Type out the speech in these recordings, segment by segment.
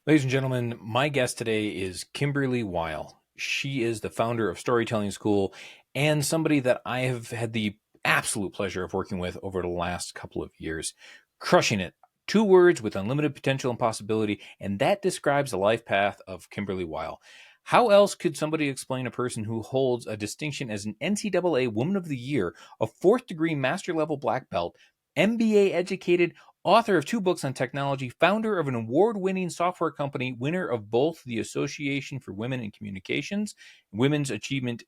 Ladies and gentlemen, my guest today is Kymberlee Weil. She is the founder of Storytelling School and somebody that I have had the absolute pleasure of working with over the last couple of years. Crushing it. 2 words with unlimited potential and possibility, and that describes the life path of Kymberlee Weil. How else could somebody explain a person who holds a distinction as an NCAA Woman of the Year, a fourth degree master level black belt, MBA educated, author of 2 books on technology, founder of an award-winning software company, winner of both the Association for Women in Communications Women's Achievement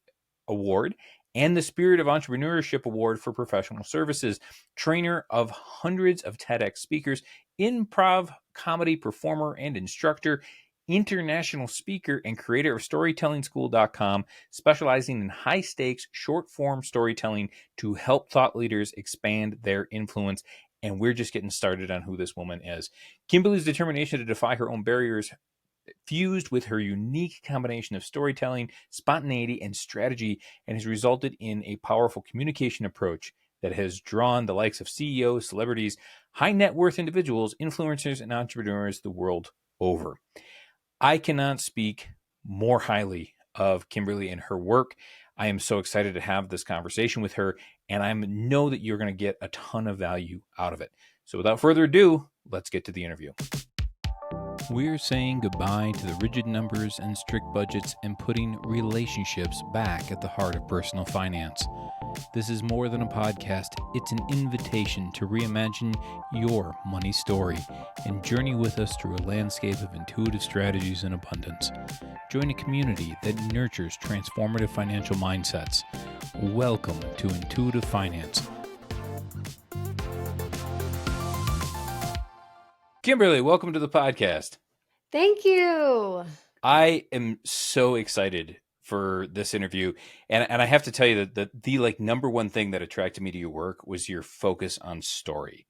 Award and the Spirit of Entrepreneurship Award for Professional Services, trainer of hundreds of TEDx speakers, improv comedy performer and instructor, international speaker, and creator of StorytellingSchool.com, specializing in high-stakes, short-form storytelling to help thought leaders expand their influence. And we're just getting started on who this woman is. Kymberlee's determination to defy her own barriers, fused with her unique combination of storytelling, spontaneity, and strategy, and has resulted in a powerful communication approach that has drawn the likes of CEOs, celebrities, high net worth individuals, influencers, and entrepreneurs the world over. I cannot speak more highly of Kymberlee and her work. I am so excited to have this conversation with her, and I know that you're going to get a ton of value out of it. So without further ado, let's get to the interview. We're saying goodbye to the rigid numbers and strict budgets and putting relationships back at the heart of personal finance. This is more than a podcast, it's an invitation to reimagine your money story and journey with us through a landscape of intuitive strategies and abundance. Join a community that nurtures transformative financial mindsets. Welcome to Intuitive Finance. Kymberlee, welcome to the podcast. Thank you. I am so excited for this interview, and I have to tell you that the number one thing that attracted me to your work was your focus on story.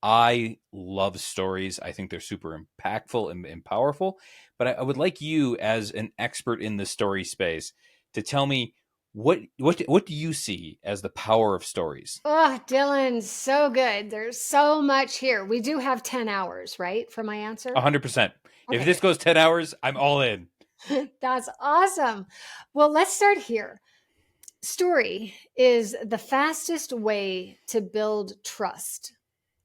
I love stories. I think they're super impactful and powerful. But I would like you, as an expert in the story space, to tell me what do you see as the power of stories? Oh, Dylan, so good. There's so much here. We do have 10 hours, right, for my answer? 100%. If Okay, this goes 10 hours, I'm all in. good. That's awesome. Well, let's start here. Story is the fastest way to build trust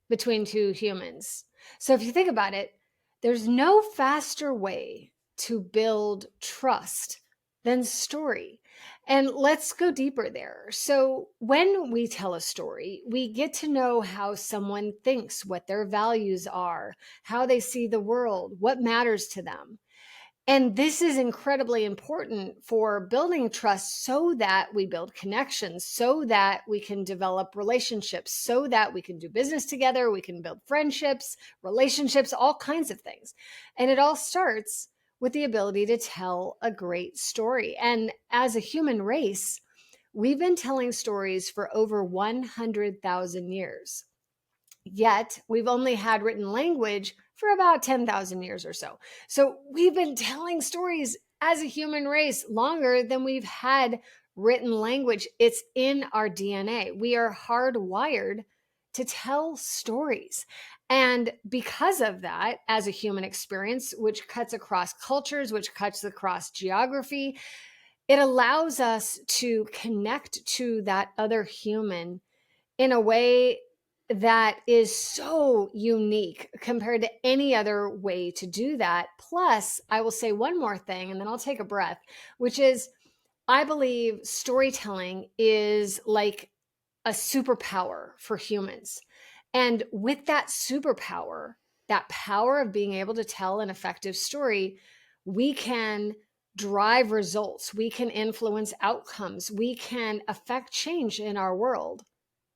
between two humans. So if you think about it, there's no faster way to build trust than story. And let's go deeper there. So when we tell a story, we get to know how someone thinks, what their values are, how they see the world, what matters to them. And this is incredibly important for building trust so that we build connections, so that we can develop relationships, so that we can do business together, we can build friendships, relationships, all kinds of things. And it all starts with the ability to tell a great story. And as a human race, we've been telling stories for over 100,000 years. Yet we've only had written language for about 10,000 years or so. So we've been telling stories as a human race longer than we've had written language. It's in our DNA. We are hardwired to tell stories. And because of that, as a human experience, which cuts across cultures, which cuts across geography, it allows us to connect to that other human in a way that is so unique compared to any other way to do that. Plus, I will say one more thing and then I'll take a breath, which is I believe storytelling is like a superpower for humans. And with that superpower, that power of being able to tell an effective story, we can drive results, we can influence outcomes, we can affect change in our world,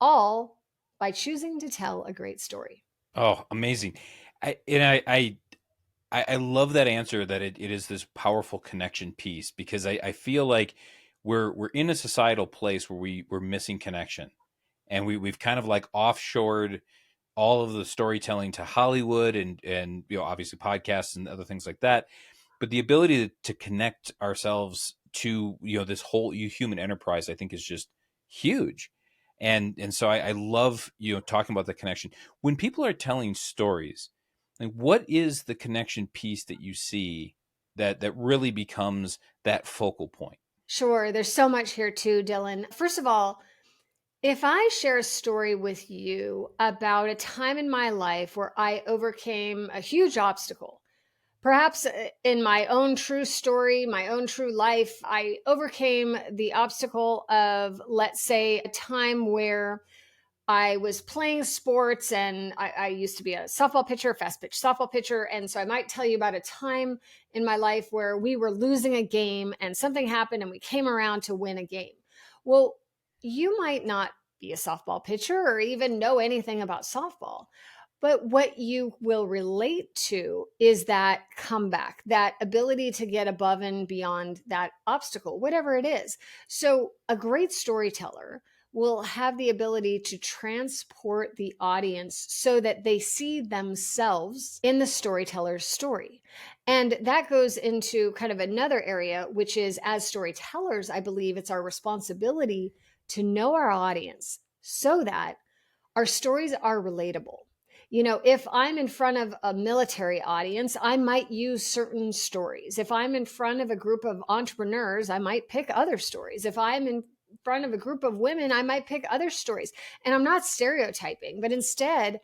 all by choosing to tell a great story. Oh, amazing. I love that answer, that it is this powerful connection piece, because I feel like we're in a societal place where we're missing connection, and we've kind of like offshored all of the storytelling to Hollywood and obviously podcasts and other things like that. But the ability to connect ourselves to this whole human enterprise, I think, is just huge. And so I love talking about the connection when people are telling stories. Like, what is the connection piece that you see that really becomes that focal point? Sure, there's so much here too, Dylan. First of all, if I share a story with you about a time in my life where I overcame a huge obstacle, perhaps in my own true story, my own true life, I overcame the obstacle of, let's say, a time where I was playing sports and I used to be a softball pitcher, fast pitch softball pitcher. And so I might tell you about a time in my life where we were losing a game and something happened and we came around to win a game. Well, you might not be a softball pitcher or even know anything about softball. But what you will relate to is that comeback, that ability to get above and beyond that obstacle, whatever it is. So, a great storyteller will have the ability to transport the audience so that they see themselves in the storyteller's story. And that goes into kind of another area, which is as storytellers, I believe it's our responsibility to know our audience so that our stories are relatable. You know, if I'm in front of a military audience, I might use certain stories. If I'm in front of a group of entrepreneurs, I might pick other stories. If I'm in front of a group of women, I might pick other stories. And I'm not stereotyping, but instead,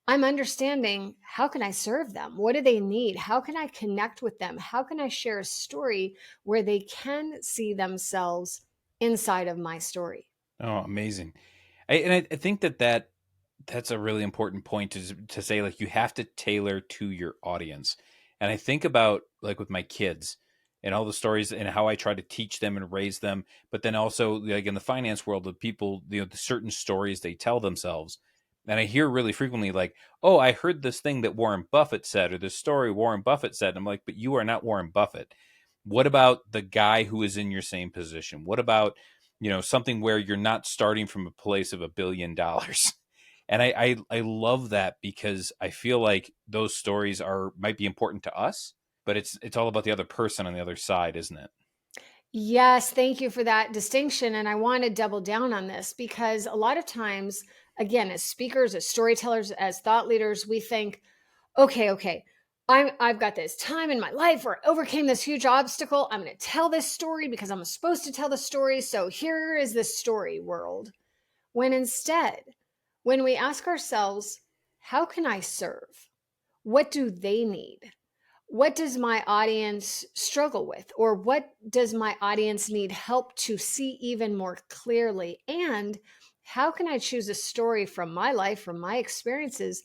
I'm understanding how can I serve them? What do they need? How can I connect with them? How can I share a story where they can see themselves inside of my story? Oh, amazing. I think that's a really important point to say, like, you have to tailor to your audience. And I think about, like, with my kids and all the stories and how I try to teach them and raise them, but then also, like, in the finance world, the people, the certain stories they tell themselves. And I hear really frequently, like, oh, I heard this thing that Warren Buffett said, or this story Warren Buffett said. And I'm like, but you are not Warren Buffett. What about the guy who is in your same position? What about, something where you're not starting from a place of $1 billion? And I love that, because I feel like those stories might be important to us, but it's all about the other person on the other side, isn't it? Yes, thank you for that distinction. And I want to double down on this because a lot of times, again, as speakers, as storytellers, as thought leaders, we think, okay, I've got this time in my life where I overcame this huge obstacle. I'm going to tell this story because I'm supposed to tell the story. So here is this story world. When instead, when we ask ourselves, how can I serve? What do they need? What does my audience struggle with? Or what does my audience need help to see even more clearly? And how can I choose a story from my life, from my experiences,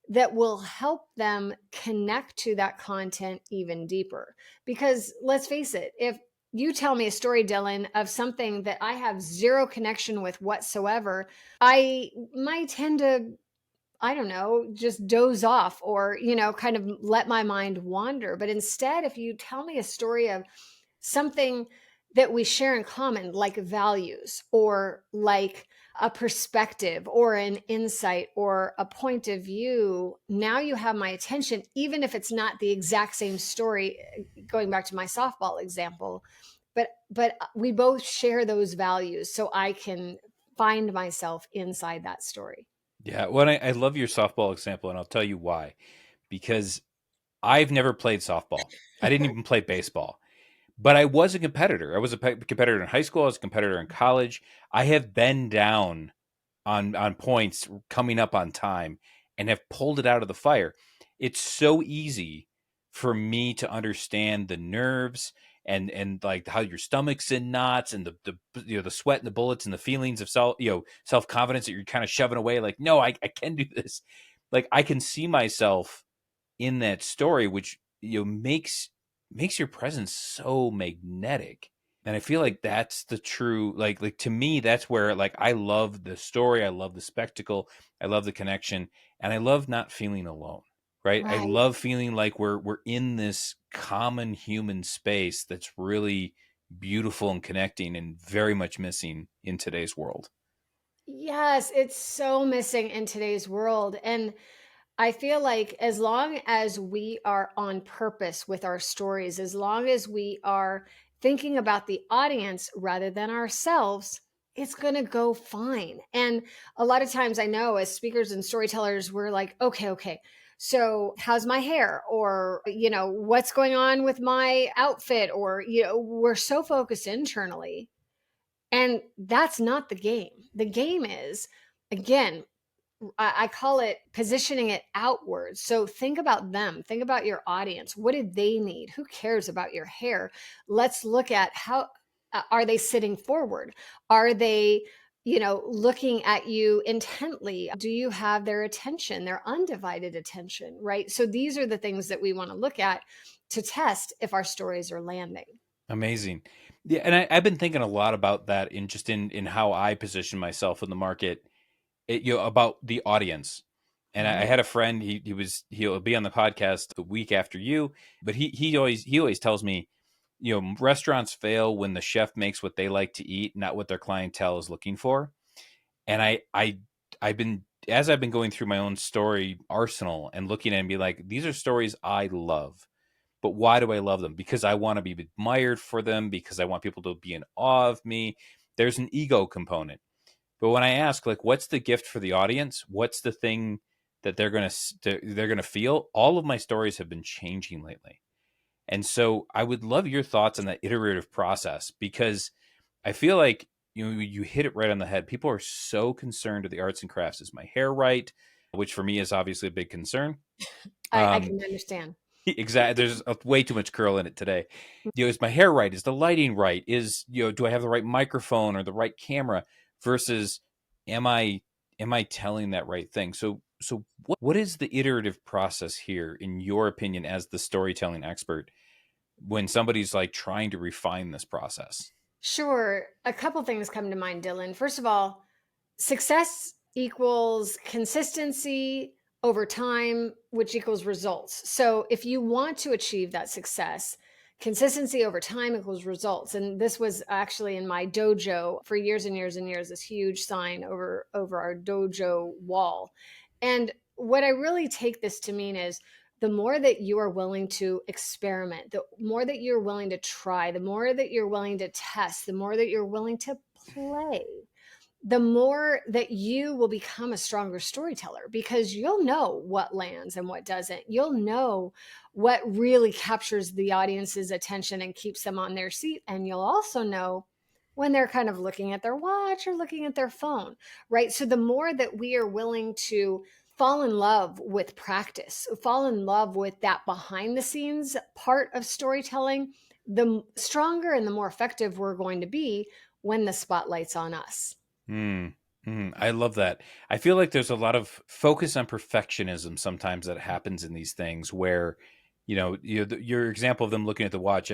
that will help them connect to that content even deeper? Because let's face it, if you tell me a story, Dylan, of something that I have zero connection with whatsoever, I might tend to, I don't know, just doze off or, kind of let my mind wander. But instead, if you tell me a story of something that we share in common, like values or like a perspective or an insight or a point of view, now you have my attention, even if it's not the exact same story, going back to my softball example. But we both share those values so I can find myself inside that story. Yeah. Well, I love your softball example, and I'll tell you why. Because I've never played softball. I didn't even play baseball. But I was a competitor. I was a competitor in high school. I was a competitor in college. I have been down on points coming up on time and have pulled it out of the fire. It's so easy for me to understand the nerves and like how your stomach's in knots and the sweat and the bullets and the feelings of self confidence that you're kind of shoving away. Like, no, I can do this. Like, I can see myself in that story, which makes your presence so magnetic. And I feel like that's the true, like to me, that's where, like, I love the story, I love the spectacle, I love the connection, and I love not feeling alone. Right? I Right. love feeling like we're in this common human space that's really beautiful and connecting, and very much missing in today's world. Yes, it's so missing in today's world. And I feel like as long as we are on purpose with our stories, as long as we are thinking about the audience rather than ourselves, it's going to go fine. And a lot of times I know as speakers and storytellers, we're like, okay, So, how's my hair? Or, what's going on with my outfit? Or, we're so focused internally. And that's not the game. The game is, again, I call it positioning it outwards. So think about them, think about your audience. What did they need? Who cares about your hair? Let's look at how are they sitting forward? Are they, looking at you intently? Do you have their attention, their undivided attention, right? So these are the things that we want to look at to test if our stories are landing. Amazing. Yeah, and I've been thinking a lot about that in just in how I position myself in the market, about the audience. And I Mhm. had a friend. He'll be on the podcast the week after you, but he always tells me, restaurants fail when the chef makes what they like to eat, not what their clientele is looking for. And I've been as I've been going through my own story arsenal and looking at it and be like, these are stories I love. But why do I love them? Because I want to be admired for them, because I want people to be in awe of me. There's an ego component. But when I ask, like, what's the gift for the audience? What's the thing that they're gonna feel? All of my stories have been changing lately, and so I would love your thoughts on that iterative process, because I feel like you hit it right on the head. People are so concerned with the arts and crafts. Is my hair right? Which for me is obviously a big concern. I Um, can understand. exactly. There's way too much curl in it today. Is my hair right? Is the lighting right? Do I have the right microphone or the right camera? Versus, am I am I telling that right thing? So what is the iterative process here, in your opinion, as the storytelling expert, when somebody's like trying to refine this process? Sure. A couple things come to mind, Dylan. First of all, success equals consistency over time, which equals results. So if you want to achieve that success, consistency over time equals results. And this was actually in my dojo for years and years and years, this huge sign over our dojo wall. And what I really take this to mean is the more that you are willing to experiment, the more that you're willing to try, the more that you're willing to test, the more that you're willing to play, the more that you will become a stronger storyteller, because you'll know what lands and what doesn't. You'll know what really captures the audience's attention and keeps them on their seat. And you'll also know when they're kind of looking at their watch or looking at their phone, right? So the more that we are willing to fall in love with practice, fall in love with that behind the scenes part of storytelling, the stronger and the more effective we're going to be when the spotlight's on us. Hmm. I love that. I feel like there's a lot of focus on perfectionism sometimes that happens in these things, where, your example of them looking at the watch.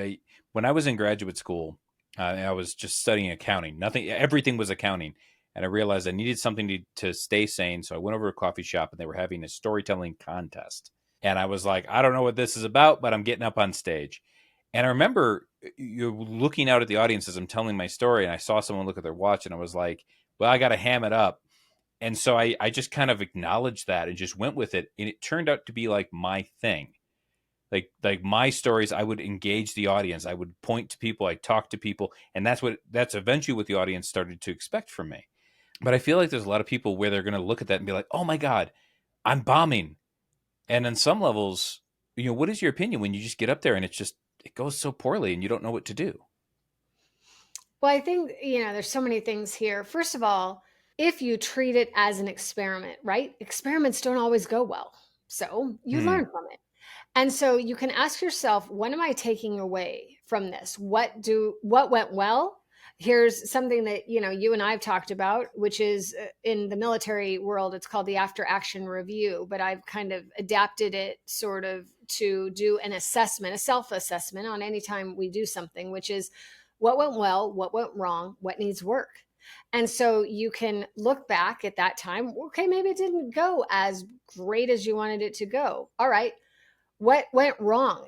When I was in graduate school, I was just studying accounting. Everything was accounting. And I realized I needed something to stay sane. So I went over to a coffee shop and they were having a storytelling contest. And I was like, I don't know what this is about, but I'm getting up on stage. And I remember you looking out at the audience as I'm telling my story, and I saw someone look at their watch, and I was like, well, I got to ham it up. And so I just kind of acknowledged that and just went with it. And it turned out to be like my thing. Like my stories, I would engage the audience. I would point to people. I talk to people. And that's eventually what the audience started to expect from me. But I feel like there's a lot of people where they're going to look at that and be like, oh my God, I'm bombing. And on some levels, what is your opinion when you just get up there and it goes so poorly and you don't know what to do? Well, I think, there's so many things here. First of all, if you treat it as an experiment, right? Experiments don't always go well. So you Hmm. learn from it. And so you can ask yourself, what am I taking away from this? What went well? Here's something that, you and I've talked about, which is in the military world, it's called the after action review, but I've kind of adapted it sort of to do an assessment, a self-assessment on any time we do something, which is what went well, what went wrong, what needs work. And so you can look back at that time. Okay, maybe it didn't go as great as you wanted it to go. All right, what went wrong?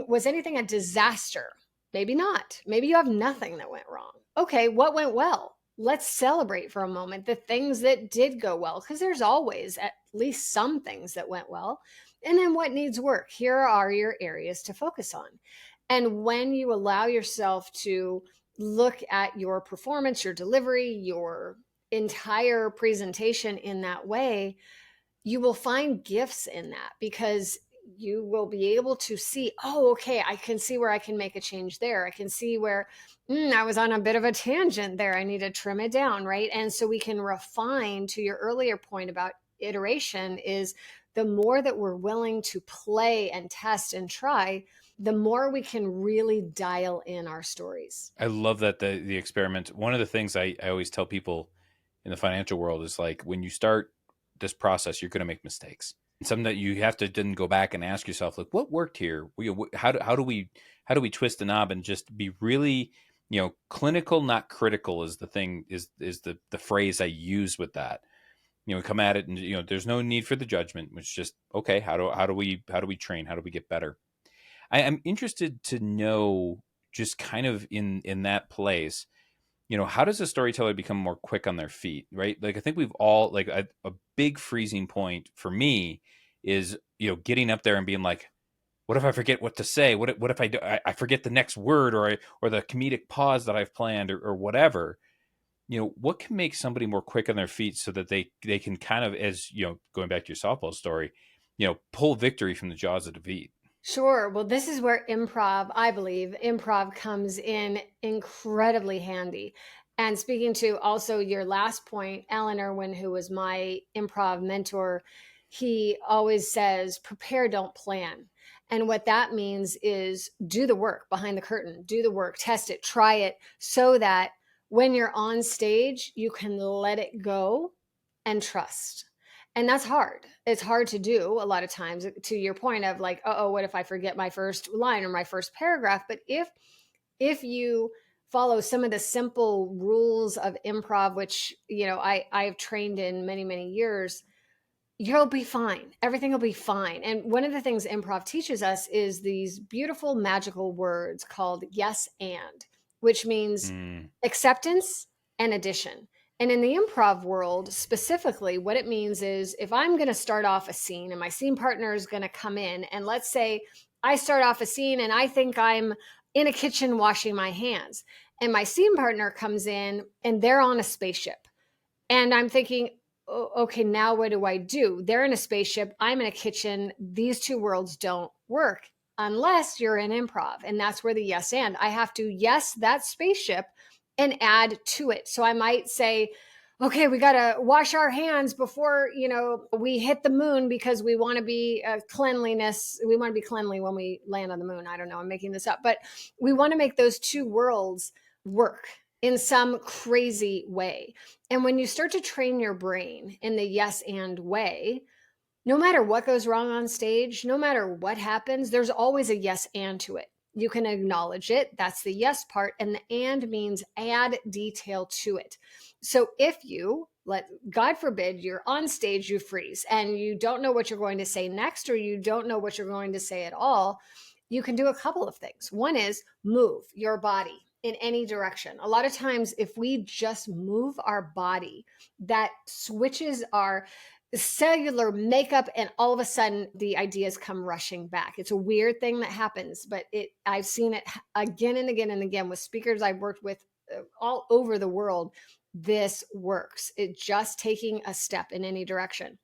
Was anything a disaster? Maybe not. Maybe you have nothing that went wrong. Okay, what went well? Let's celebrate for a moment the things that did go well, because there's always at least some things that went well. And then what needs work? Here are your areas to focus on. And when you allow yourself to look at your performance, your delivery, your entire presentation in that way, you will find gifts in that because you will be able to see, oh, okay, I can see where I can make a change there. I can see where I was on a bit of a tangent there. I need to trim it down, right? And so we can refine, to your earlier point about iteration, is the more that we're willing to play and test and try, the more we can really dial in our stories. I love that the experiment. One of the things I always tell people in the financial world is like when you start this process, you're going to make mistakes. And something that you have to then go back and ask yourself, like, what worked here? How do we twist the knob and just be really, clinical, not critical is the thing is the phrase I use with that. Come at it and there's no need for the judgment. It's just okay. How do we train? How do we get better? I'm interested to know just kind of in that place, how does a storyteller become more quick on their feet, right? Like I think we've all like a big freezing point for me is getting up there and being like, what if I forget what to say? What if I forget the next word or the comedic pause that I've planned or whatever? What can make somebody more quick on their feet so that they can kind of, as going back to your softball story, pull victory from the jaws of defeat. Sure. Well, this is where improv, I believe, improv comes in incredibly handy. And speaking to also your last point, Alan Irwin, who was my improv mentor, he always says, prepare, don't plan. And what that means is do the work behind the curtain, do the work, test it, try it, so that when you're on stage, you can let it go and trust. And that's hard. It's hard to do a lot of times, to your point of like, oh, what if I forget my first line or my first paragraph? But if you follow some of the simple rules of improv, which I've trained in many, many years, you'll be fine. Everything will be fine. And one of the things improv teaches us is these beautiful magical words called yes and, which means Mm. acceptance and addition. And in the improv world specifically, what it means is if I'm going to start off a scene and my scene partner is going to come in, and let's say I start off a scene and I think I'm in a kitchen washing my hands, and my scene partner comes in and they're on a spaceship. And I'm thinking, oh, okay, now what do I do? They're in a spaceship. I'm in a kitchen. These two worlds don't work unless you're in improv. And that's where the yes and. I have to yes that spaceship and add to it. So I might say, okay, we got to wash our hands before, we hit the moon because we want to be cleanliness. We want to be cleanly when we land on the moon. I don't know. I'm making this up, but we want to make those two worlds work in some crazy way. And when you start to train your brain in the yes and way, no matter what goes wrong on stage, no matter what happens, there's always a yes and to it. You can acknowledge it. That's the yes part. And the and means add detail to it. So if you God forbid, you're on stage, you freeze and you don't know what you're going to say next, or you don't know what you're going to say at all, you can do a couple of things. One is move your body in any direction. A lot of times, if we just move our body, that switches our cellular makeup, and all of a sudden the ideas come rushing back. It's a weird thing that happens, but I've seen it again and again and again with speakers I've worked with all over the world. This works. It just taking a step in any direction.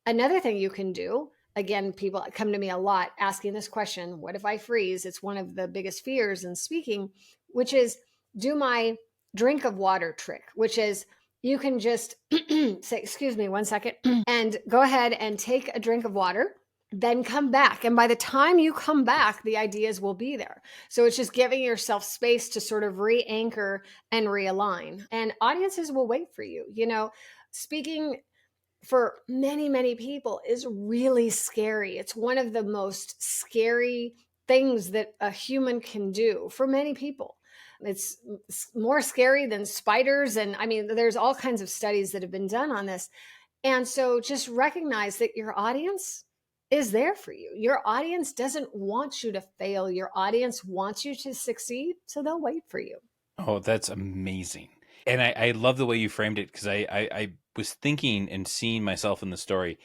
Another thing you can do, again, people come to me a lot asking this question, what if I freeze? It's one of the biggest fears in speaking, which is do my drink of water trick, which is you can just say, excuse me, 1 second, and go ahead and take a drink of water, then come back. And by the time you come back, the ideas will be there. So it's just giving yourself space to sort of re-anchor and realign. And audiences will wait for you. Speaking for many, many people is really scary. It's one of the most scary things that a human can do for many people. It's more scary than spiders. And I mean, there's all kinds of studies that have been done on this. And so just recognize that your audience is there for you. Your audience doesn't want you to fail. Your audience wants you to succeed. So they'll wait for you. Oh, that's amazing. And I love the way you framed it because I was thinking and seeing myself in the story.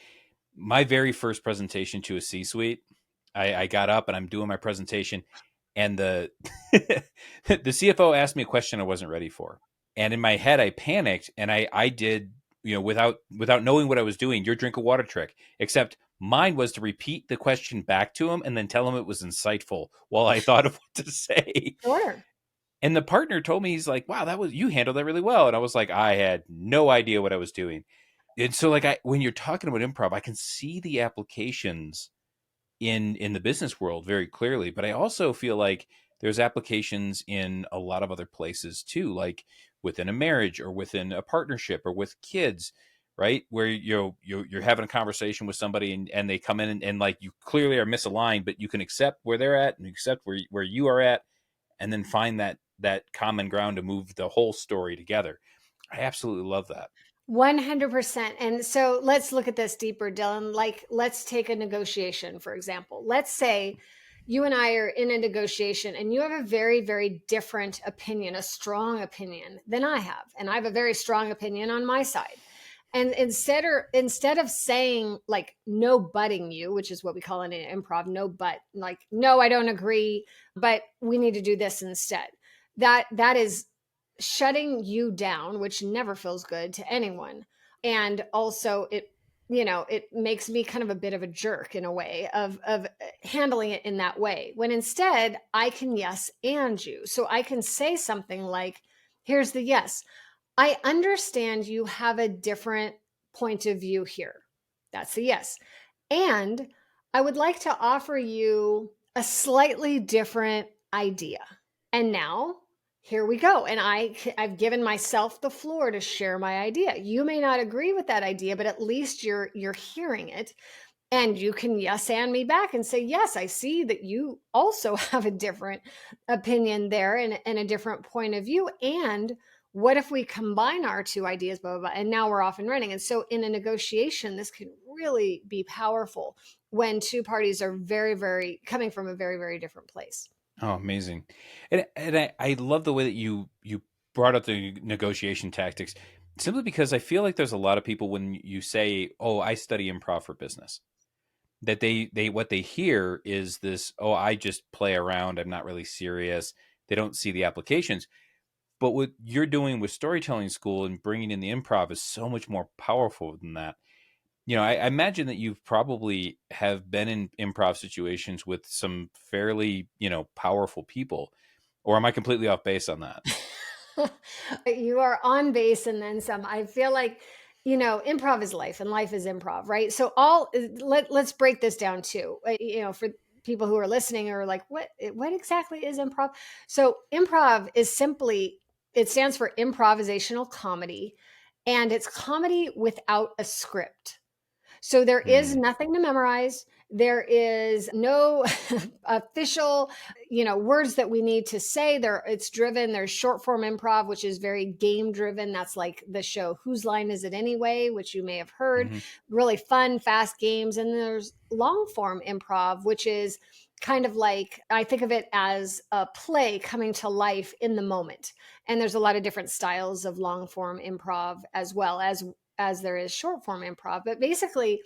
My very first presentation to a C-suite, I got up and I'm doing my presentation, and the the CFO asked me a question I wasn't ready for. And in my head, I panicked and I did without knowing what I was doing, your drink of water trick. Except mine was to repeat the question back to him and then tell him it was insightful while I thought of what to say. Sure. And the partner told me, he's like, "Wow, you handled that really well." And I was like, I had no idea what I was doing. And so, like, when you're talking about improv, I can see the applications in the business world very clearly, but I also feel like there's applications in a lot of other places too, like within a marriage or within a partnership or with kids, right? Where you're having a conversation with somebody, and they come in, and like, you clearly are misaligned, but you can accept where they're at and accept where you are at, and then find that common ground to move the whole story together. I absolutely love that. 100%. And so let's look at this deeper, Dylan. Like, let's take a negotiation, for example. Let's say you and I are in a negotiation and you have a very, very different opinion, a strong opinion than I have. And I have a very strong opinion on my side. And instead of saying like no butting you, which is what we call it in improv, no but, like, no, I don't agree, but we need to do this instead. That is shutting you down, which never feels good to anyone. And also it makes me kind of a bit of a jerk in a way of handling it in that way. When instead I can yes and you. So I can say something like, here's the yes. I understand you have a different point of view here. That's a yes. And I would like to offer you a slightly different idea. And now here we go. And I've given myself the floor to share my idea. You may not agree with that idea, but at least you're hearing it. And you can yes and me back and say, yes, I see that you also have a different opinion there, and a different point of view. And what if we combine our two ideas, blah, blah, blah, and now we're off and running. And so in a negotiation, this can really be powerful when two parties are very, very coming from a very, very different place. Oh, amazing. And I love the way that you brought up the negotiation tactics, simply because I feel like there's a lot of people, when you say, "Oh, I study improv for business," that they what they hear is this, "Oh, I just play around. I'm not really serious." They don't see the applications. But what you're doing with storytelling school and bringing in the improv is so much more powerful than that. I imagine that you've probably have been in improv situations with some fairly, powerful people. Or am I completely off base on that? You are on base and then some. I feel like, improv is life and life is improv, right? So let's break this down too. For people who are listening or like, what exactly is improv? So improv is simply, it stands for improvisational comedy, and it's comedy without a script. So there is Mm, nothing to memorize. There is no official, words that we need to say. It's driven. There's short form improv, which is very game driven. That's like the show Whose Line Is It Anyway, which you may have heard. hmm Really fun, fast games. And there's long form improv, which is kind of like, I think of it as a play coming to life in the moment. And there's a lot of different styles of long form improv as there is short form improv. But basically,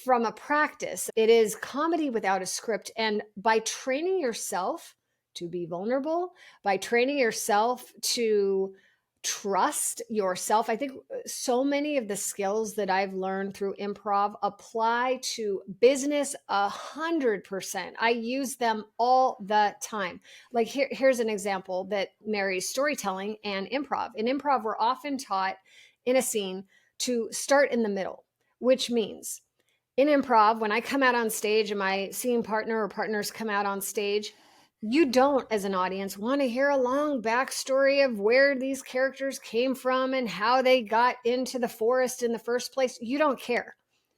from a practice, it is comedy without a script. And by training yourself to be vulnerable, by training yourself to trust yourself, I think so many of the skills that I've learned through improv apply to business 100%. I use them all the time. Like here's an example that marries storytelling and improv. In improv, we're often taught in a scene to start in the middle, which means in improv, when I come out on stage and my scene partner or partners come out on stage, you don't, as an audience, want to hear a long backstory of where these characters came from and how they got into the forest in the first place. You don't care.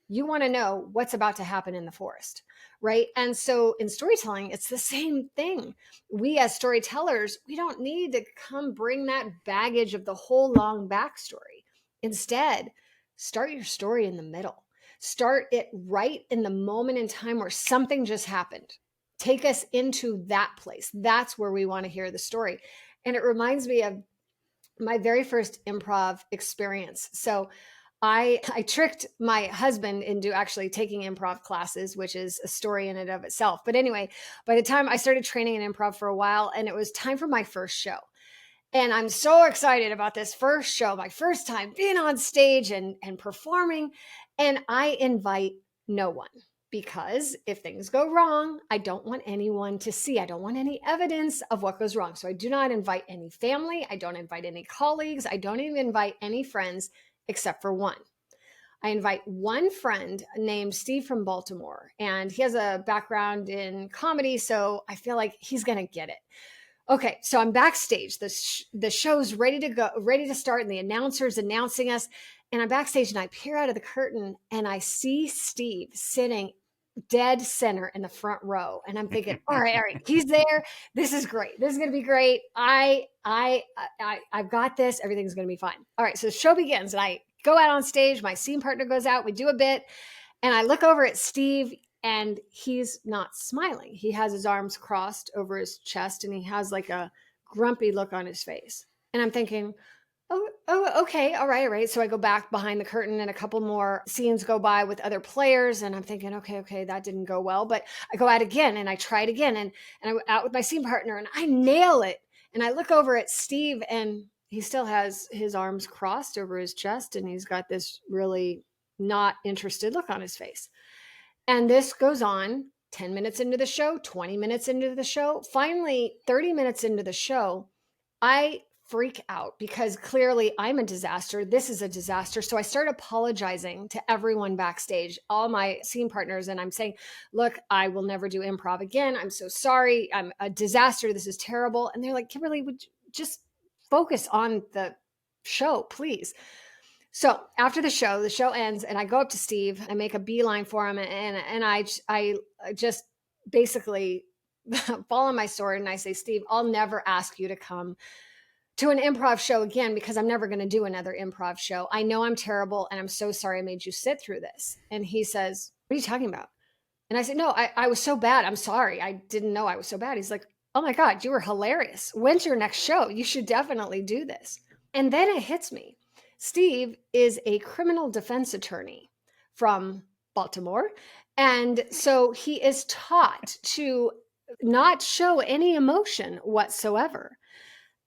You want to know what's about to happen in the forest, right? And so in storytelling, it's the same thing. We, as storytellers, we don't need to come bring that baggage of the whole long backstory. Instead, start your story in the middle. Start it right in the moment in time where something just happened. Take us into that place. That's where we want to hear the story. And it reminds me of my very first improv experience. So I tricked my husband into actually taking improv classes, which is a story in and of itself. But anyway, by the time I started training in improv for a while, and it was time for my first show. And I'm so excited about this first show, my first time being on stage and performing. And I invite no one because if things go wrong, I don't want anyone to see. I don't want any evidence of what goes wrong. So I do not invite any family. I don't invite any colleagues. I don't even invite any friends except for one. I invite one friend named Steve from Baltimore, and he has a background in comedy. So I feel like he's going to get it. Okay, so I'm backstage. The show's ready to go, ready to start, and the announcer's announcing us. And I'm backstage, and I peer out of the curtain, and I see Steve sitting dead center in the front row. And I'm thinking, all right, he's there. This is great. This is going to be great. I've got this. Everything's going to be fine. All right, so the show begins, and I go out on stage. My scene partner goes out. We do a bit, and I look over at Steve, and he's not smiling. He has his arms crossed over his chest, and he has like a grumpy look on his face. And I'm thinking, okay, all right. So I go back behind the curtain, and a couple more scenes go by with other players, and I'm thinking, okay, that didn't go well. But I go out again, and I try it again, and I'm out with my scene partner, and I nail it. And I look over at Steve, and he still has his arms crossed over his chest, and he's got this really not interested look on his face. And this goes on 10 minutes into the show, 20 minutes into the show. Finally, 30 minutes into the show, I freak out because clearly I'm a disaster. This is a disaster. So I start apologizing to everyone backstage, all my scene partners, and I'm saying, look, I will never do improv again. I'm so sorry. I'm a disaster. This is terrible. And they're like, Kymberlee, would you just focus on the show, please? So after the show ends, and I go up to Steve. I make a beeline for him, and I just basically fall on my sword, and I say, Steve, I'll never ask you to come to an improv show again because I'm never going to do another improv show. I know I'm terrible, and I'm so sorry I made you sit through this. And he says, what are you talking about? And I said, no, I was so bad. I'm sorry. I didn't know I was so bad. He's like, oh my God, you were hilarious. When's your next show? You should definitely do this. And then it hits me. Steve is a criminal defense attorney from Baltimore. And so he is taught to not show any emotion whatsoever.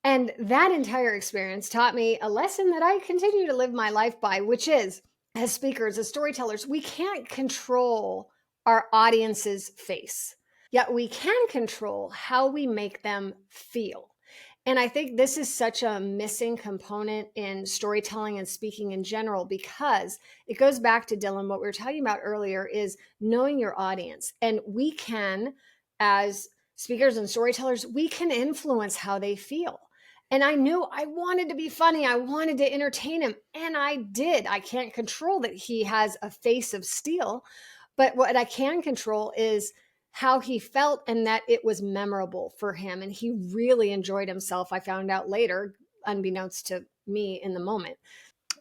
And that entire experience taught me a lesson that I continue to live my life by, which is as speakers, as storytellers, we can't control our audience's face, yet we can control how we make them feel. And I think this is such a missing component in storytelling and speaking in general, because it goes back to Dylan, what we were talking about earlier is knowing your audience. And we can, as speakers and storytellers, we can influence how they feel. And I knew I wanted to be funny. I wanted to entertain him. And I did. I can't control that he has a face of steel. But what I can control is how he felt and that it was memorable for him. And he really enjoyed himself. I found out later, unbeknownst to me in the moment.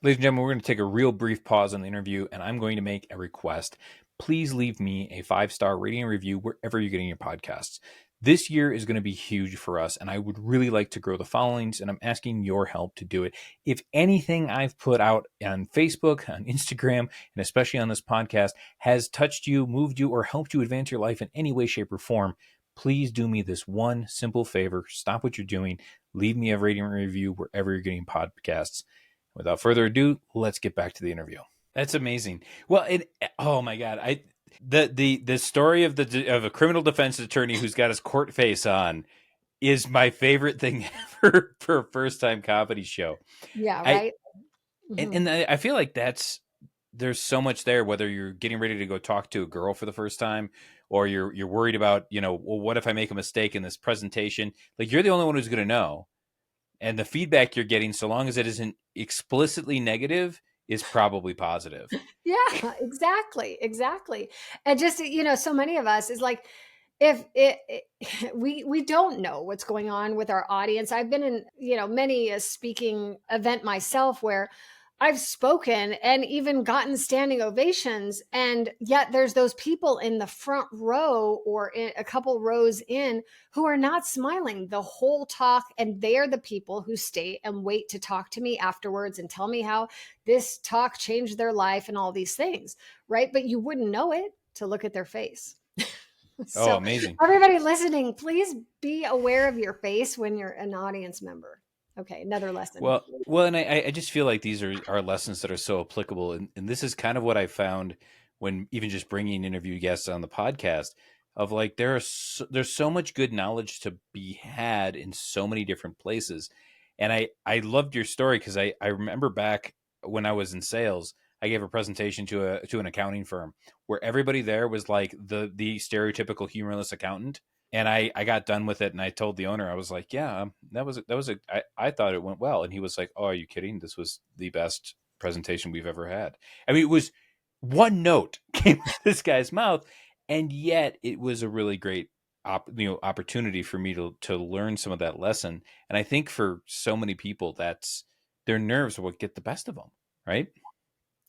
Ladies and gentlemen, we're going to take a real brief pause on the interview, and I'm going to make a request. Please leave me a 5-star rating and review wherever you're getting your podcasts. This year is going to be huge for us, and I would really like to grow the followings, and I'm asking your help to do it. If anything I've put out on Facebook, on Instagram, and especially on this podcast has touched you, moved you, or helped you advance your life in any way, shape, or form, please do me this one simple favor. Stop what you're doing. Leave me a rating and review wherever you're getting podcasts. Without further ado, let's get back to the interview. That's amazing. Well, oh my God, the story of a criminal defense attorney who's got his court face on is my favorite thing ever for a first time comedy show. Yeah, right. And I feel like there's so much there, whether you're getting ready to go talk to a girl for the first time, or you're worried about, well, what if I make a mistake in this presentation? Like, you're the only one who's going to know. And the feedback you're getting, so long as it isn't explicitly negative, is probably positive. Yeah, exactly. And just, so many of us is like, if we don't know what's going on with our audience. I've been in, many a speaking event myself where I've spoken and even gotten standing ovations. And yet there's those people in the front row or a couple rows in who are not smiling the whole talk. And they are the people who stay and wait to talk to me afterwards and tell me how this talk changed their life and all these things. Right. But you wouldn't know it to look at their face. So, oh, amazing. Everybody listening, please be aware of your face when you're an audience member. Okay, another lesson. Well, and I just feel like these are lessons that are so applicable, and this is kind of what I found when even just bringing interview guests on the podcast of like there's so much good knowledge to be had in so many different places, and I loved your story because I remember back when I was in sales, I gave a presentation to an accounting firm where everybody there was like the stereotypical humorless accountant, and I got done with it, and I told the owner, I was like, yeah, I thought it went well. And he was like, oh, are you kidding? This was the best presentation we've ever had. I mean, it was one note came out of this guy's mouth, and yet it was a really great opportunity for me to learn some of that lesson. And I think for so many people, that's their nerves will get the best of them, right?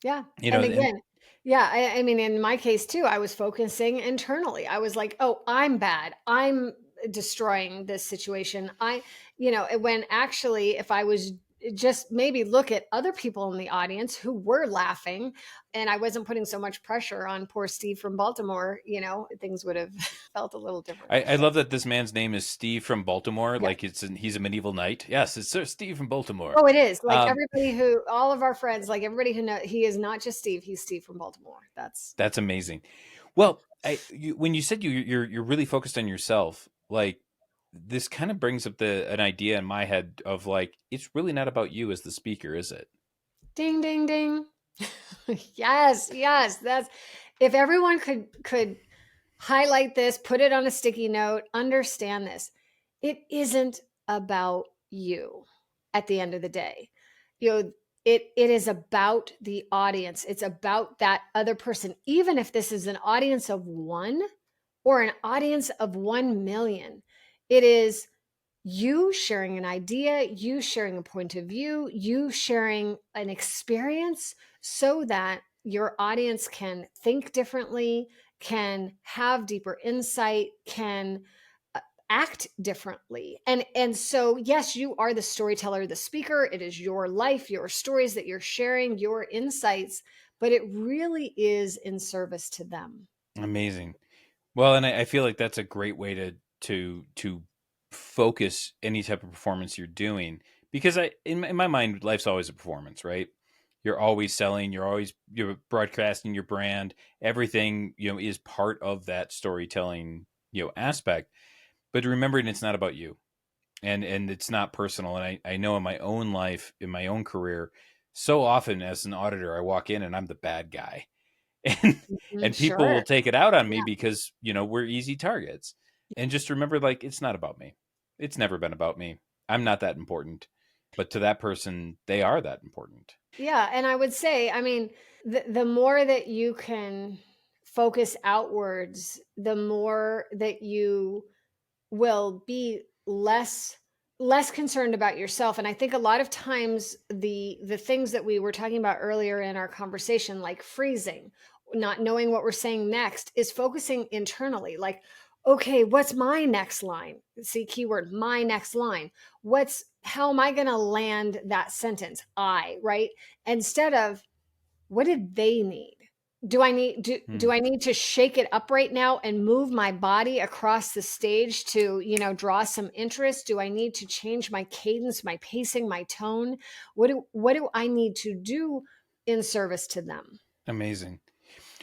Yeah. You know, And and again, yeah, I mean, in my case too, I was focusing internally. I was like, oh, I'm bad. I'm destroying this situation. When actually, if I was just maybe look at other people in the audience who were laughing and I wasn't putting so much pressure on poor Steve from Baltimore, things would have felt a little different. I love that this man's name is Steve from Baltimore, Yeah. like he's a medieval knight. Yes, it's Sir Steve from Baltimore. Oh, it is. Like Um, all of our friends, like everybody who know, he is not just Steve, he's Steve from Baltimore. That's That's amazing. Well, when you said you're really focused on yourself, like this kind of brings up an idea in my head of like it's really not about you as the speaker, is it? ding, ding, ding. Yes, yes. That's if everyone could highlight this, put it on a sticky note, understand this. It isn't about you at the end of the day. You know, it is about the audience. It's about that other person. Even if this is an audience of one or an audience of 1 million, it is you sharing an idea, you sharing a point of view, you sharing an experience so that your audience can think differently, can have deeper insight, can act differently. And so yes, you are the storyteller, the speaker. It is your life, your stories that you're sharing, your insights, but it really is in service to them. Amazing. Well, and I feel like that's a great way to focus any type of performance you're doing because in my mind, life's always a performance, right? You're always selling, you're broadcasting your brand, everything is part of that storytelling aspect. But remembering it's not about you, and it's not personal. And I know in my own life, in my own career, so often as an auditor, I walk in and I'm the bad guy, and Mhm, and people will sure. take it out on me Yeah. because we're easy targets. And just remember, like, it's not about me. It's never been about me. I'm not that important, but to that person, they are that important. Yeah, and I would say, I mean, the more that you can focus outwards, the more that you will be less concerned about yourself. And I think a lot of times the things that we were talking about earlier in our conversation, like freezing, not knowing what we're saying next, is focusing internally. Like, okay, what's my next line? See, keyword, my next line. How am I going to land that sentence? Right? Instead of what did they need? Do Hmm. I need to shake it up right now and move my body across the stage to, draw some interest? Do I need to change my cadence, my pacing, my tone? What do I need to do in service to them? Amazing.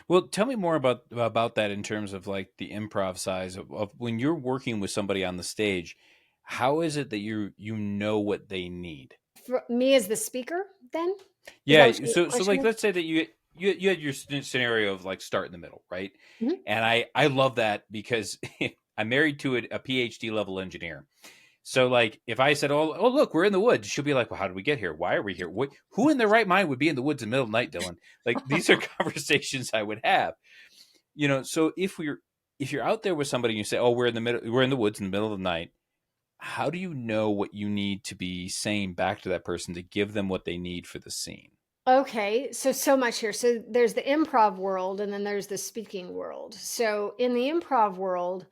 Well, tell me more about that in terms of like the improv size of when you're working with somebody on the stage. How is it that you know what they need? For me as the speaker, then? Is that Yeah, what your so question like is? let's say that you had your scenario of like start in the middle, right? Mhm. And I love that because I'm married to a PhD level engineer. So like if I said, "Oh, look, we're in the woods," she'll be like, "Well, how did we get here? Why are we here? Who in their right mind would be in the woods in the middle of the night, Dylan?" Like these are conversations I would have. So if you're out there with somebody and you say, "Oh, we're in the woods in the middle of the night," how do you know what you need to be saying back to that person to give them what they need for the scene? Okay, so much here. So there's the improv world and then there's the speaking world. So in the improv world,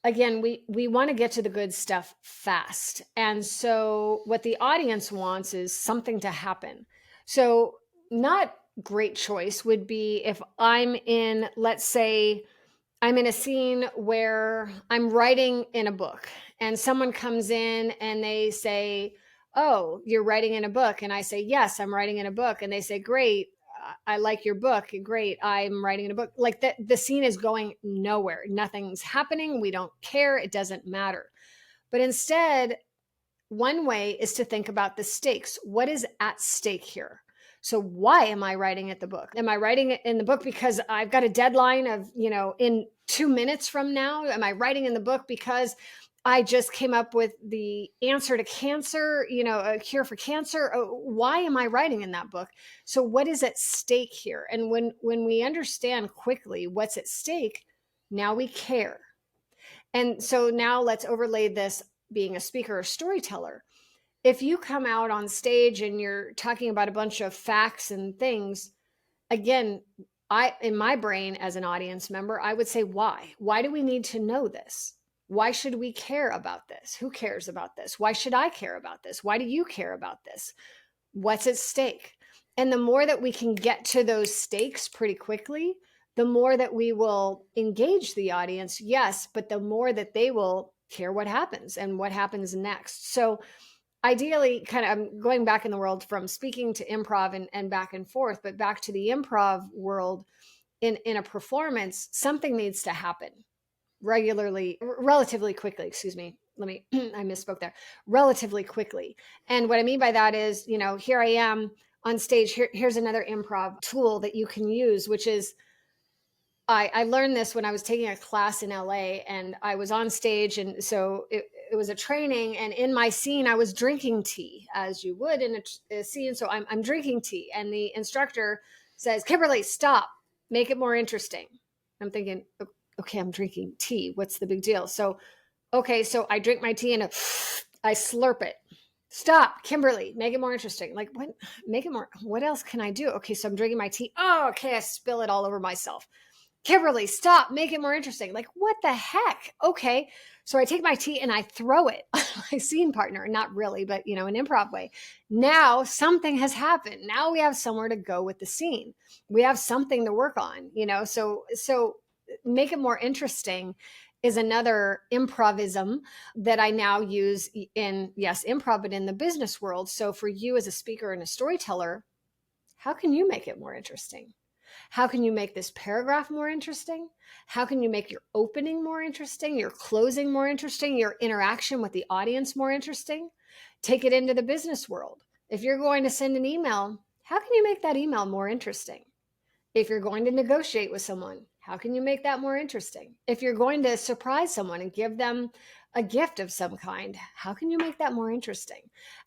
again, we want to get to the good stuff fast. And so what the audience wants is something to happen. So not great choice would be if I'm in, let's say, I'm in a scene where I'm writing in a book and someone comes in and they say, oh, you're writing in a book. And I say, yes, I'm writing in a book. And they say, great. I like your book. Great. I'm writing in a book. Like the scene is going nowhere. Nothing's happening. We don't care. It doesn't matter. But instead, one way is to think about the stakes. What is at stake here? So why am I writing at the book? Am I writing it in the book because I've got a deadline of, in 2 minutes from now? Am I writing in the book because I just came up with the answer to cancer, a cure for cancer? Why am I writing in that book? So what is at stake here? And when we understand quickly what's at stake, now we care. And so now let's overlay this being a speaker or storyteller. If you come out on stage and you're talking about a bunch of facts and things, again, in my brain as an audience member, I would say, why? Why do we need to know this? Why should we care about this? Who cares about this? Why should I care about this? Why do you care about this? What's at stake? And the more that we can get to those stakes pretty quickly, the more that we will engage the audience, yes, but the more that they will care what happens and what happens next. So ideally, kind of, I'm going back in the world from speaking to improv and back and forth, but back to the improv world, in a performance, something needs to happen regularly, relatively quickly, excuse me. I misspoke there, relatively quickly. And what I mean by that is, here I am on stage. Here's another improv tool that you can use, which is, I learned this when I was taking a class in LA, and I was on stage. And so it was a training. And in my scene, I was drinking tea, as you would in a scene. So I'm drinking tea. And the instructor says, Kymberlee, stop, make it more interesting. I'm thinking, okay, I'm drinking tea. What's the big deal? So, okay, so I drink my tea and I slurp it. Stop, Kymberlee, make it more interesting. Like, what? Make it more. What else can I do? Okay, so I'm drinking my tea. Oh, okay, I spill it all over myself. Kymberlee, stop, make it more interesting. Like, what the heck? Okay. So I take my tea and I throw it on my scene partner. Not really, but an improv way. Now something has happened. Now we have somewhere to go with the scene. We have something to work on, so make it more interesting is another improvism that I now use in, yes, improv, but in the business world. So for you as a speaker and a storyteller, how can you make it more interesting? How can you make this paragraph more interesting? How can you make your opening more interesting, your closing more interesting, your interaction with the audience more interesting? Take it into the business world. If you're going to send an email, how can you make that email more interesting? If you're going to negotiate with someone, how can you make that more interesting? If you're going to surprise someone and give them a gift of some kind, how can you make that more interesting?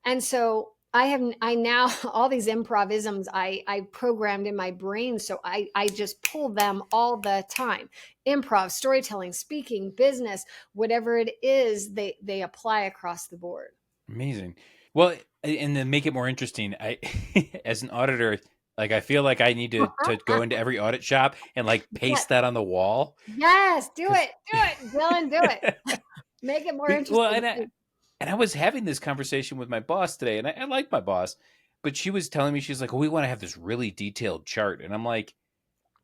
And so I now, all these improvisms I programmed in my brain. So I just pull them all the time. Improv, storytelling, speaking, business, whatever it is, they apply across the board. Amazing. Well, and then make it more interesting. I, as an auditor, like I feel like I need to go into every audit shop and like Yes, paste that on the wall. yes, do 'Cause- it, Dylan, do it. Make it more well, interesting. and I was having this conversation with my boss today, and I like my boss, but she was telling me, she's like, well, we want to have this really detailed chart. And I'm like,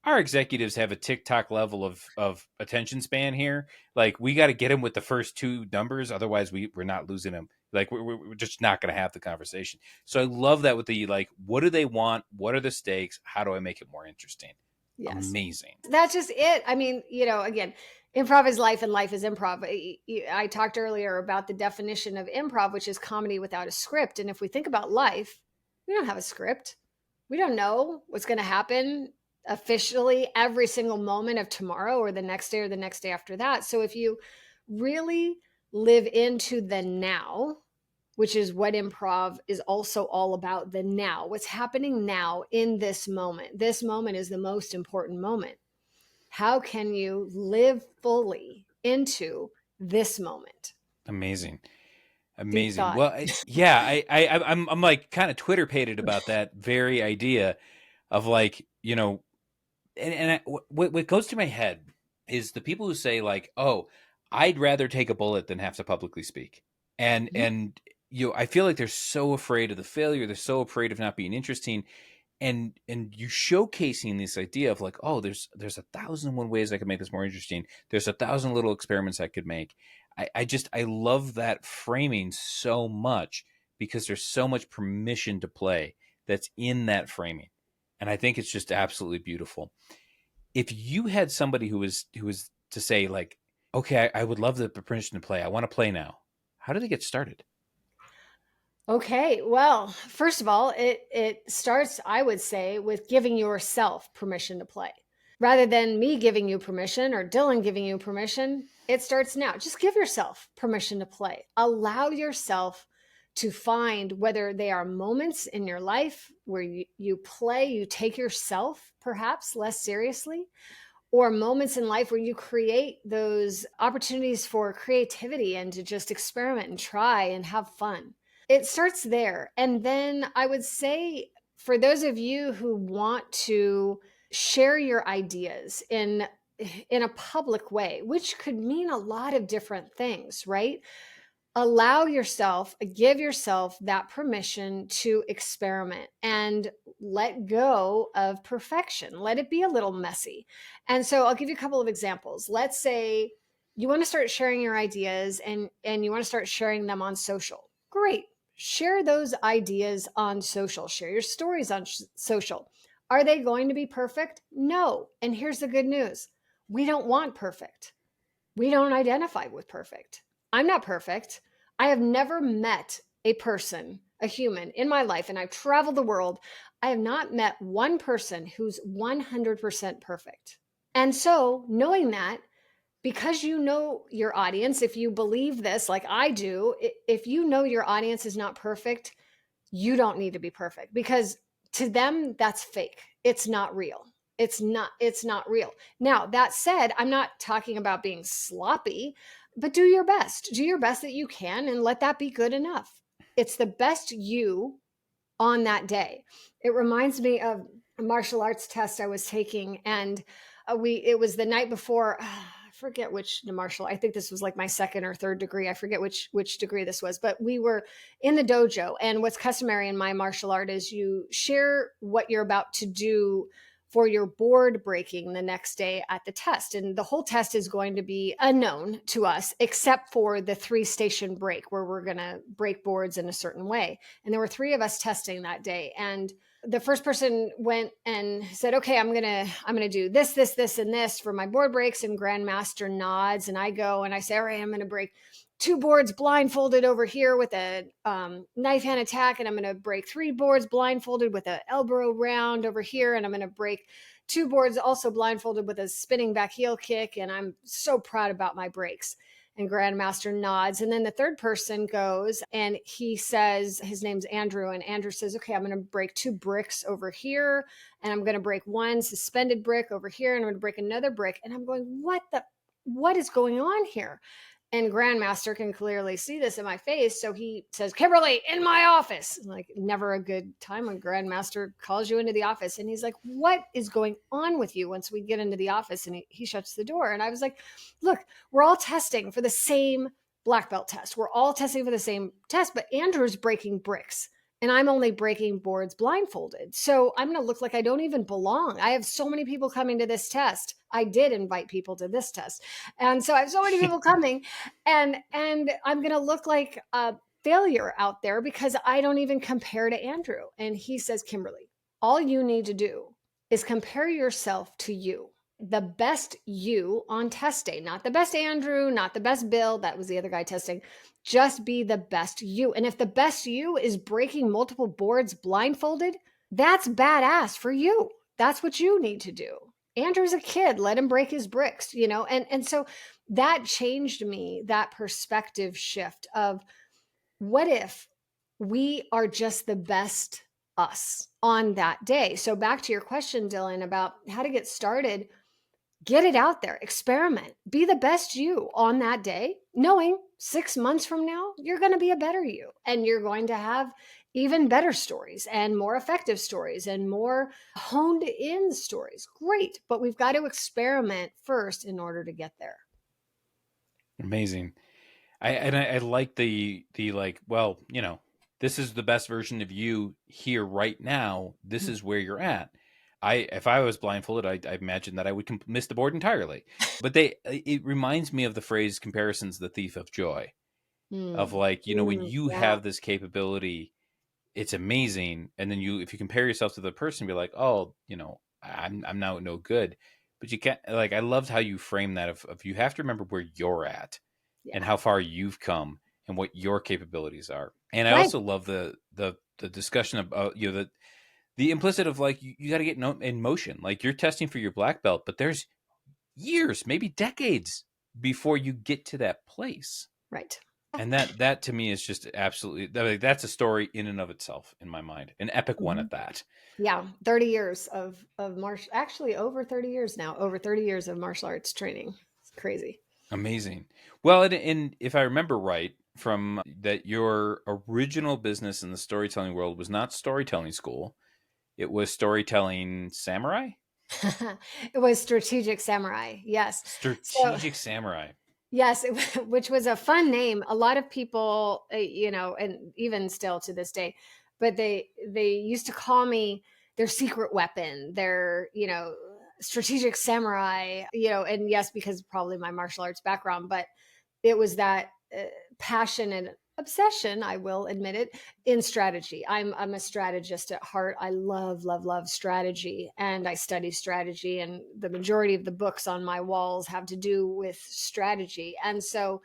our executives have a TikTok level of attention span here. Like, we got to get them with the first two numbers. Otherwise we're not losing them. Like, we're just not going to have the conversation. So I love that with the, like, what do they want? What are the stakes? How do I make it more interesting? Yes. Amazing. That's just it. I mean, again, improv is life and life is improv. I talked earlier about the definition of improv, which is comedy without a script. And if we think about life, we don't have a script. We don't know what's going to happen officially every single moment of tomorrow or the next day or the next day after that. So if you really live into the now, which is what improv is also all about, the now, what's happening now in this moment. This moment is the most important moment. How can you live fully into this moment? Amazing. Deep Amazing. thought. Well, yeah, I'm like kind of Twitter pated about that very idea of, like, what goes through my head is the people who say, like, oh, I'd rather take a bullet than have to publicly speak. And I feel like they're so afraid of the failure. They're so afraid of not being interesting. And you showcasing this idea of, like, oh, there's 1,001 ways I could make this more interesting. There's 1,000 little experiments I could make. I love that framing so much, because there's so much permission to play that's in that framing. And I think it's just absolutely beautiful. If you had somebody who was to say like, okay, I would love the permission to play. I want to play now. How do they get started? Okay, well, first of all, it starts, I would say, with giving yourself permission to play. Rather than me giving you permission or Dylan giving you permission, it starts now. Just give yourself permission to play. Allow yourself to find whether they are moments in your life where you play, you take yourself perhaps less seriously, or moments in life where you create those opportunities for creativity and to just experiment and try and have fun. It starts there. And then I would say, for those of you who want to share your ideas in a public way, which could mean a lot of different things, right? Allow yourself, give yourself that permission to experiment and let go of perfection. Let it be a little messy. And so I'll give you a couple of examples. Let's say you want to start sharing your ideas and you want to start sharing them on social. Great. Share those ideas on social. Share your stories on social. Are they going to be perfect? No. And here's the good news. We don't want perfect. We don't identify with perfect. I'm not perfect. I have never met a person, a human in my life, and I've traveled the world. I have not met one person who's 100% perfect. And so, knowing that, because you know your audience, if you believe this like I do, if you know your audience is not perfect, you don't need to be perfect because to them, that's fake. It's not real. It's not real. Now, that said, I'm not talking about being sloppy, but do your best. Do your best that you can and let that be good enough. It's the best you on that day. It reminds me of a martial arts test I was taking, and it was the night before. I forget which martial. I think this was like my second or third degree. I forget which degree this was, but we were in the dojo. And what's customary in my martial art is you share what you're about to do for your board breaking the next day at the test. And the whole test is going to be unknown to us, except for the 3-station break where we're going to break boards in a certain way. And there were 3 of us testing that day. And the first person went and said, okay, I'm going to do this, and this for my board breaks. And Grandmaster nods. And I go and I say, all right, I'm going to break 2 boards blindfolded over here with a knife hand attack. And I'm going to break 3 boards blindfolded with an elbow round over here. And I'm going to break 2 boards also blindfolded with a spinning back heel kick. And I'm so proud about my breaks. And Grandmaster nods. And then the third person goes and he says, his name's Andrew. And Andrew says, okay, I'm going to break 2 bricks over here. And I'm going to break 1 suspended brick over here. And I'm going to break another brick. And I'm going, what is going on here? And Grandmaster can clearly see this in my face. So he says, Kymberlee, in my office. Like, never a good time when Grandmaster calls you into the office. And he's like, what is going on with you once we get into the office? And he shuts the door. And I was like, look, we're all testing for the same black belt test. We're all testing for the same test, but Andrew's breaking bricks. And I'm only breaking boards blindfolded. So I'm going to look like I don't even belong. I have so many people coming to this test. I did invite people to this test. And so I have so many people coming and I'm going to look like a failure out there because I don't even compare to Andrew. And he says, Kymberlee, all you need to do is compare yourself to you. The best you on test day, not the best Andrew, not the best Bill. That was the other guy testing. Just be the best you. And if the best you is breaking multiple boards blindfolded, that's badass for you. That's what you need to do. Andrew's a kid. Let him break his bricks, you know? And so that changed me, that perspective shift of what if we are just the best us on that day? So back to your question, Dylan, about how to get started. Get it out there, experiment, be the best you on that day, knowing 6 months from now, you're going to be a better you and you're going to have even better stories and more effective stories and more honed in stories. Great. But we've got to experiment first in order to get there. Amazing. I like the like, well, you know, this is the best version of you here right now. This is where you're at. If I was blindfolded, I imagine that I would miss the board entirely. But it reminds me of the phrase "comparison's the thief of joy." of Mm. like, when you Yeah. have this capability, it's amazing. And then if you compare yourself to the person, be like, oh, I'm now no good. But you can't, like, I loved how you frame that of you have to remember where you're at and Yeah. how far you've come and what your capabilities are. And I Right. also love the discussion of the implicit of like you got to get in motion. Like you're testing for your black belt, but there's years, maybe decades before you get to that place. Right. And that to me is just absolutely, like, that's a story in and of itself in my mind, an epic one Mhm. at that. Yeah, 30 years of martial, actually over 30 years now, over 30 years of martial arts training. It's crazy. Amazing. Well, and if I remember right from that, your original business in the storytelling world was not storytelling school; it was storytelling samurai, It was Strategic Samurai. Yes. So, strategic samurai. yes, which was a fun name. A lot of people, and even still to this day, but they used to call me their secret weapon, their, strategic samurai, and yes, because probably my martial arts background, but it was that passion and obsession, I will admit it, in strategy. I'm a strategist at heart. I love strategy, and I study strategy, and the majority of the books on my walls have to do with strategy. And so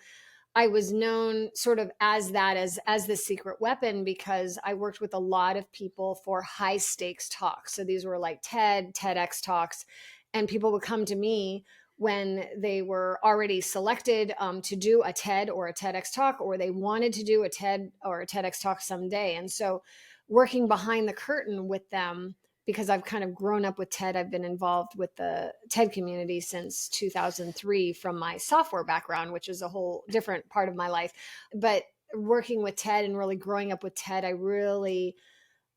I was known sort of as that, as the secret weapon, because I worked with a lot of people for high stakes talks. So these were like TEDx talks, and people would come to me when they were already selected to do a TED or a TEDx talk, or they wanted to do a TED or a TEDx talk someday. And so working behind the curtain with them, because I've kind of grown up with TED. I've been involved with the TED community since 2003 from my software background, which is a whole different part of my life. But working with TED and really growing up with TED, I really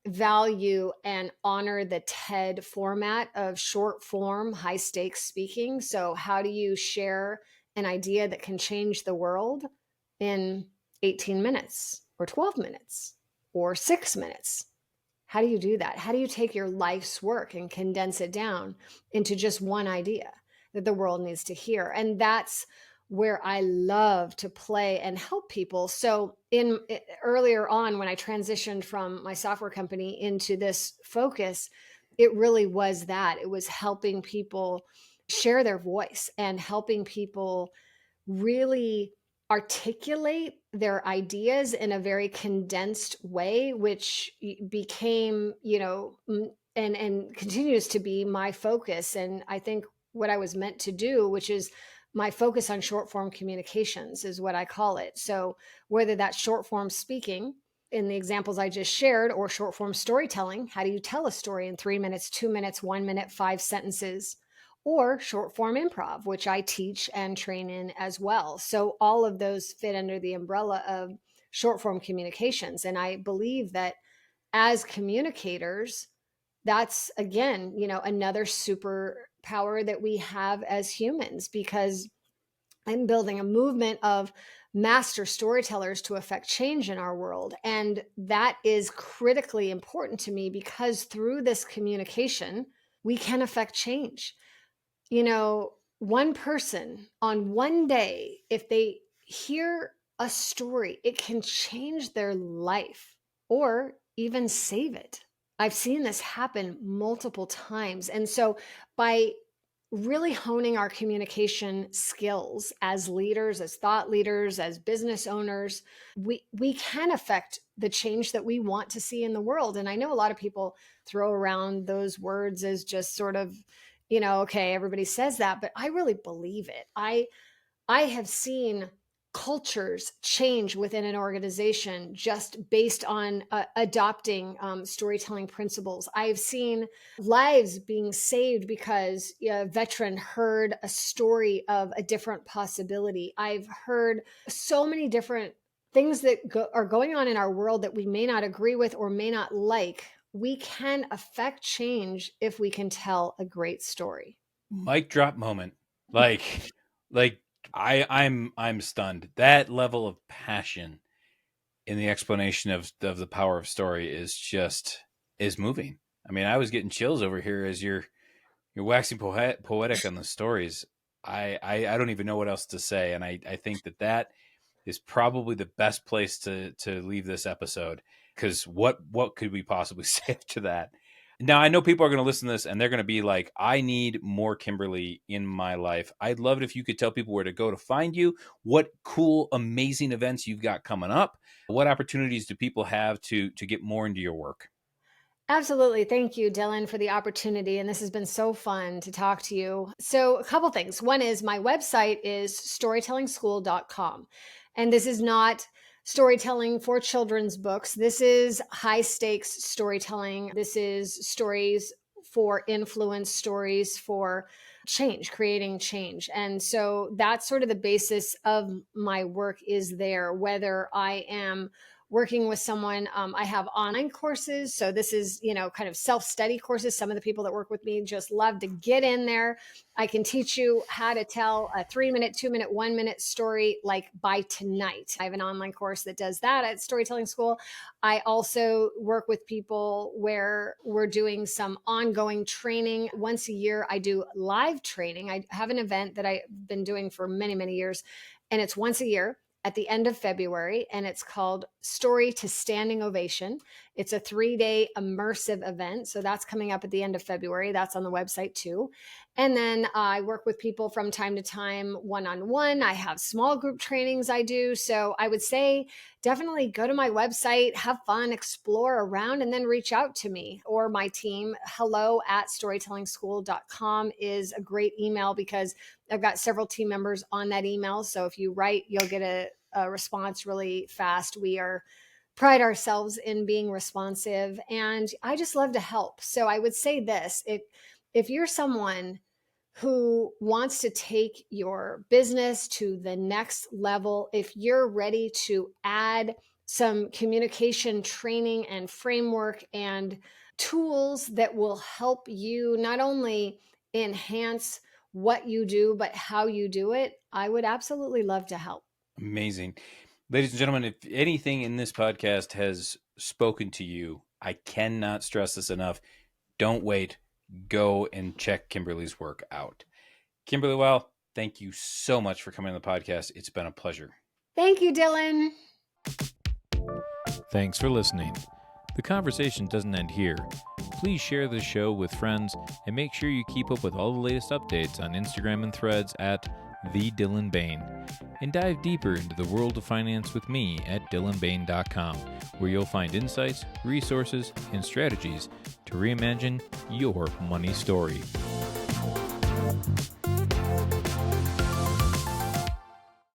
value and honor the TED format of short form, high stakes speaking. So, how do you share an idea that can change the world in 18 minutes or 12 minutes or 6 minutes? How do you do that? How do you take your life's work and condense it down into just one idea that the world needs to hear? And that's where I love to play and help people. So earlier on when I transitioned from my software company into this focus, it really was that. It was helping people share their voice and helping people really articulate their ideas in a very condensed way, which became, and continues to be my focus. And I think what I was meant to do, which is my focus on short form communications, is what I call it. So whether that's short form speaking in the examples I just shared, or short form storytelling, how do you tell a story in 3 minutes, 2 minutes, 1 minute, 5 sentences? Or short form improv, which I teach and train in as well. So all of those fit under the umbrella of short form communications. And I believe that as communicators, that's again, another superpower that we have as humans, because I'm building a movement of master storytellers to affect change in our world. And that is critically important to me, because through this communication, we can affect change. One person on one day, if they hear a story, it can change their life or even save it. I've seen this happen multiple times. And so by really honing our communication skills as leaders, as thought leaders, as business owners, we can affect the change that we want to see in the world. And I know a lot of people throw around those words as just sort of, okay, everybody says that, but I really believe it. I have seen cultures change within an organization just based on adopting storytelling principles. I've seen lives being saved because a veteran heard a story of a different possibility. I've heard so many different things that are going on in our world that we may not agree with or may not like. We can affect change if we can tell a great story. Mic drop moment. Like, like I'm stunned. That level of passion in the explanation of the power of story is moving. I mean, I was getting chills over here as you're waxing poetic on the stories. I don't even know what else to say, and I think that is probably the best place to leave this episode, because what could we possibly say after that? Now, I know people are going to listen to this and they're going to be like, I need more Kymberlee in my life. I'd love it if you could tell people where to go to find you, what cool, amazing events you've got coming up, what opportunities do people have to get more into your work? Absolutely. Thank you, Dylan, for the opportunity. And this has been so fun to talk to you. So, a couple things. One is my website is storytellingschool.com. And this is not storytelling for children's books. This is high stakes storytelling. This is stories for influence, stories for change, creating change. And so that's sort of the basis of my work is there, whether I am working with someone. I have online courses. So this is, kind of self-study courses. Some of the people that work with me just love to get in there. I can teach you how to tell a 3-minute, 2-minute, 1-minute story like by tonight. I have an online course that does that at Storytelling School. I also work with people where we're doing some ongoing training. Once a year, I do live training. I have an event that I've been doing for many, many years, and it's once a year at the end of February, and it's called Story to Standing Ovation. It's a 3-day immersive event. So that's coming up at the end of February. That's on the website too. And then I work with people from time to time, one-on-one. I have small group trainings I do. So I would say definitely go to my website, have fun, explore around, and then reach out to me or my team. hello@storytellingschool.com is a great email because I've got several team members on that email. So if you write, you'll get a response really fast. We pride ourselves in being responsive, and I just love to help. So I would say this, if you're someone who wants to take your business to the next level, if you're ready to add some communication training and framework and tools that will help you not only enhance what you do, but how you do it, I would absolutely love to help. Amazing. Ladies and gentlemen, if anything in this podcast has spoken to you, I cannot stress this enough. Don't wait. Go and check Kymberlee's work out. Kymberlee Weil, thank you so much for coming on the podcast. It's been a pleasure. Thank you, Dylan. Thanks for listening. The conversation doesn't end here. Please share the show with friends and make sure you keep up with all the latest updates on Instagram and Threads at The Dylan Bain, and dive deeper into the world of finance with me at dylanbain.com, where you'll find insights, resources, and strategies to reimagine your money story.